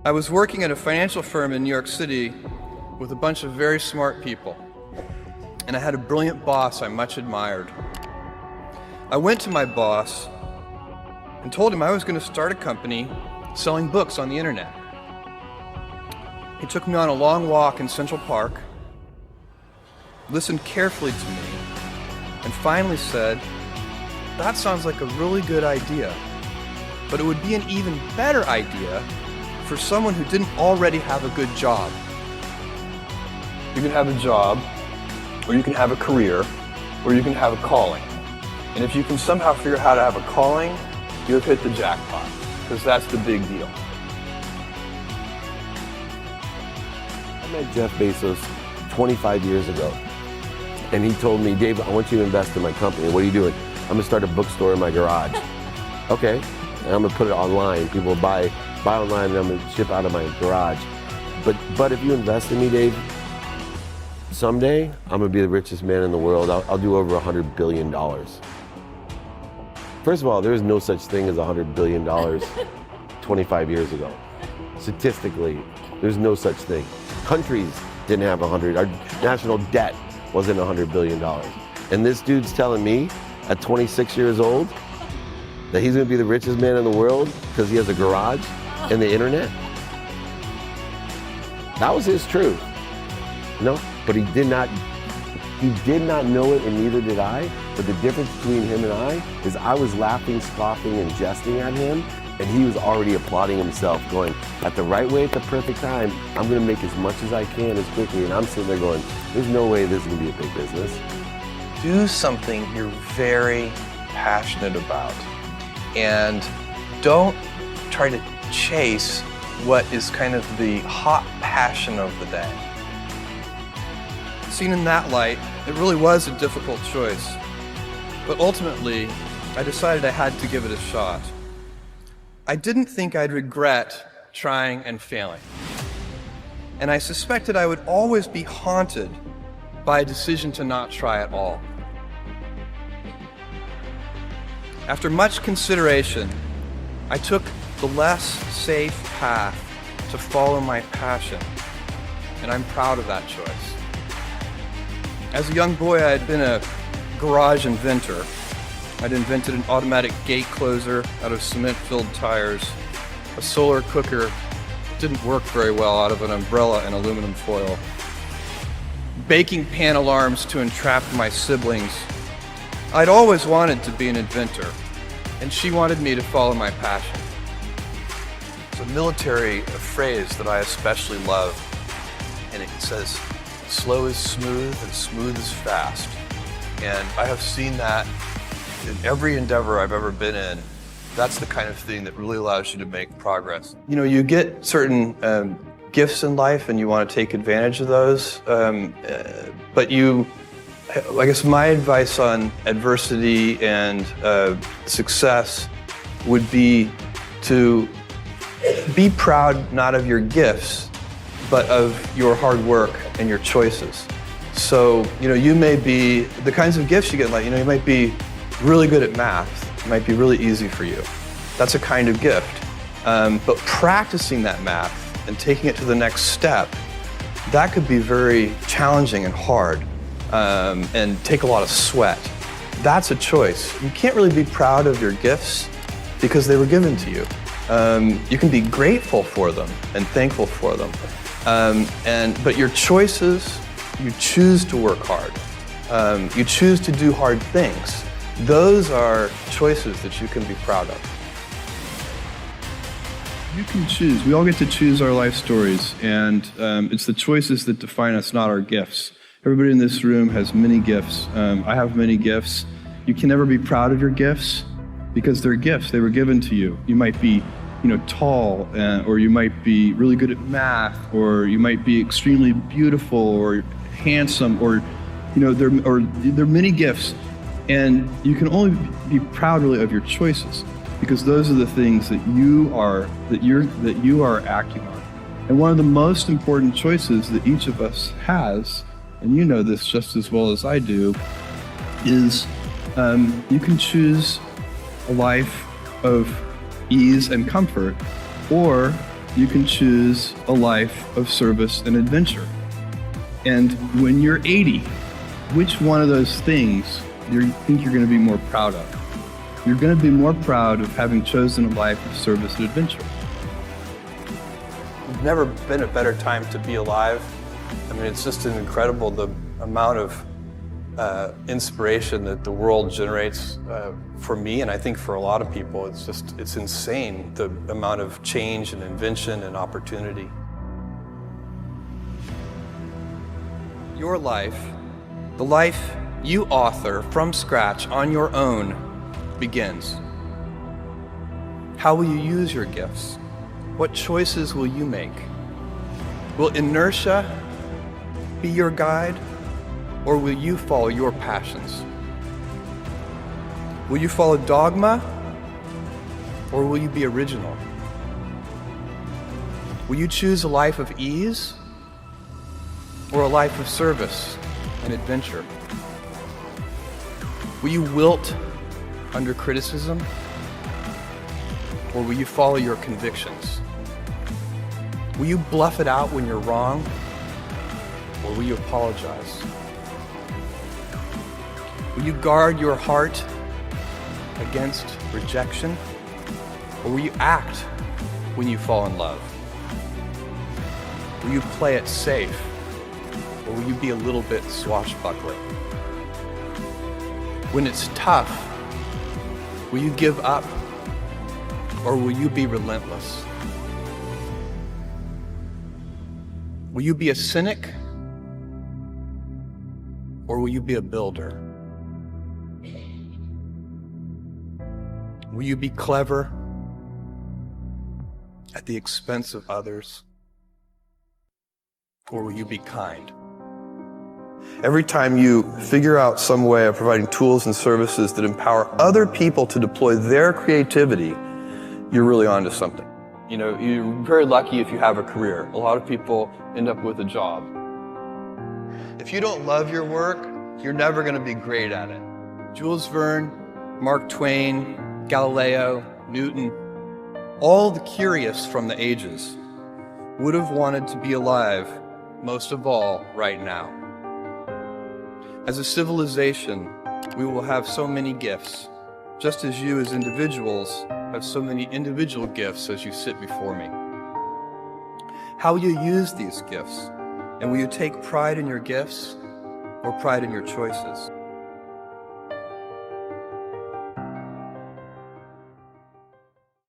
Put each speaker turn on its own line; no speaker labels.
I was working at a financial firm in New York City with a bunch of very smart people, and I had a brilliant boss I much admired. I went to my boss and told him I was going to start a company selling books on the internet. He took me on a long walk in Central Park, listened carefully to me, and finally said, "That sounds like a really good idea, but it would be an even better idea for someone who didn't already have a good job. You can have a job, or you can have a career, or you can have a calling. And if you can somehow figure out how to have a calling, you have hit the jackpot, because that's the big deal."
I met Jeff Bezos 25 years ago, and he told me, "Dave, I want you to invest in my company." "What are you doing?" "I'm gonna start a bookstore in my garage." "Okay, and I'm gonna put it online. People will buy online, and I'm gonna ship out of my garage. But if you invest in me, Dave, someday I'm gonna be the richest man in the world. I'll do over $100 billion. First of all, there is no such thing as $100 billion 25 years ago. Statistically, there's no such thing. Countries didn't have 100. Our national debt wasn't $100 billion. And this dude's telling me at 26 years old that he's gonna be the richest man in the world because he has a garage and the internet? That was his truth. No, but he did not know it, and neither did I. But the difference between him and I is I was laughing, scoffing, and jesting at him, and he was already applauding himself, going, at the right way, at the perfect time, I'm gonna make as much as I can as quickly. And I'm sitting there going, there's no way this is gonna be a big business.
Do something you're very passionate about, and don't try to chase what is kind of the hot passion of the day. Seen in that light, it really was a difficult choice, but ultimately, I decided I had to give it a shot. I didn't think I'd regret trying and failing, and I suspected I would always be haunted by a decision to not try at all. After much consideration, I took the less safe path to follow my passion, and I'm proud of that choice. As a young boy, I had been a garage inventor. I'd invented an automatic gate closer out of cement-filled tires, a solar cooker didn't work very well out of an umbrella and aluminum foil, baking pan alarms to entrap my siblings. I'd always wanted to be an inventor, and she wanted me to follow my passion. It's a military phrase that I especially love, and it says, "Slow is smooth and smooth is fast." And I have seen that in every endeavor I've ever been in. That's the kind of thing that really allows you to make progress. You know, you get certain gifts in life and you want to take advantage of those, but I guess my advice on adversity and success would be to be proud not of your gifts, but of your hard work and your choices. So, you may be, the kinds of gifts you get, like, you might be really good at math. It might be really easy for you. That's a kind of gift. But practicing that math and taking it to the next step, that could be very challenging and hard, and take a lot of sweat. That's a choice. You can't really be proud of your gifts because they were given to you. You can be grateful for them and thankful for them. But your choices, you choose to work hard. You choose to do hard things. Those are choices that you can be proud of. You can choose. We all get to choose our life stories, and it's the choices that define us, not our gifts. Everybody in this room has many gifts. I have many gifts. You can never be proud of your gifts because they're gifts. They were given to you. You might be tall, or you might be really good at math, or you might be extremely beautiful or handsome, or there are many gifts, and you can only be proud really of your choices because those are the things that you are acting on. And one of the most important choices that each of us has, and you know this just as well as I do, is you can choose a life of ease and comfort, or you can choose a life of service and adventure. And when you're 80, which one of those things do you think you're going to be more proud of? You're going to be more proud of having chosen a life of service and adventure. There's never been a better time to be alive. I mean, it's just incredible the amount of inspiration that the world generates for me, and I think for a lot of people. It's insane, the amount of change and invention and opportunity. Your life, the life you author from scratch on your own, begins. How will you use your gifts? What choices will you make? Will inertia be your guide, or will you follow your passions? Will you follow dogma, or will you be original? Will you choose a life of ease, or a life of service and adventure? Will you wilt under criticism, or will you follow your convictions? Will you bluff it out when you're wrong, or will you apologize? Will you guard your heart against rejection, or will you act when you fall in love? Will you play it safe, or will you be a little bit swashbuckling? When it's tough, will you give up, or will you be relentless? Will you be a cynic, or will you be a builder? Will you be clever at the expense of others, or will you be kind? Every time you figure out some way of providing tools and services that empower other people to deploy their creativity, you're really onto something. You know, you're very lucky if you have a career. A lot of people end up with a job. If you don't love your work, you're never going to be great at it. Jules Verne, Mark Twain, Galileo, Newton, all the curious from the ages would have wanted to be alive, most of all, right now. As a civilization, we will have so many gifts, just as you as individuals have so many individual gifts as you sit before me. How will you use these gifts? And will you take pride in your gifts or pride in your choices?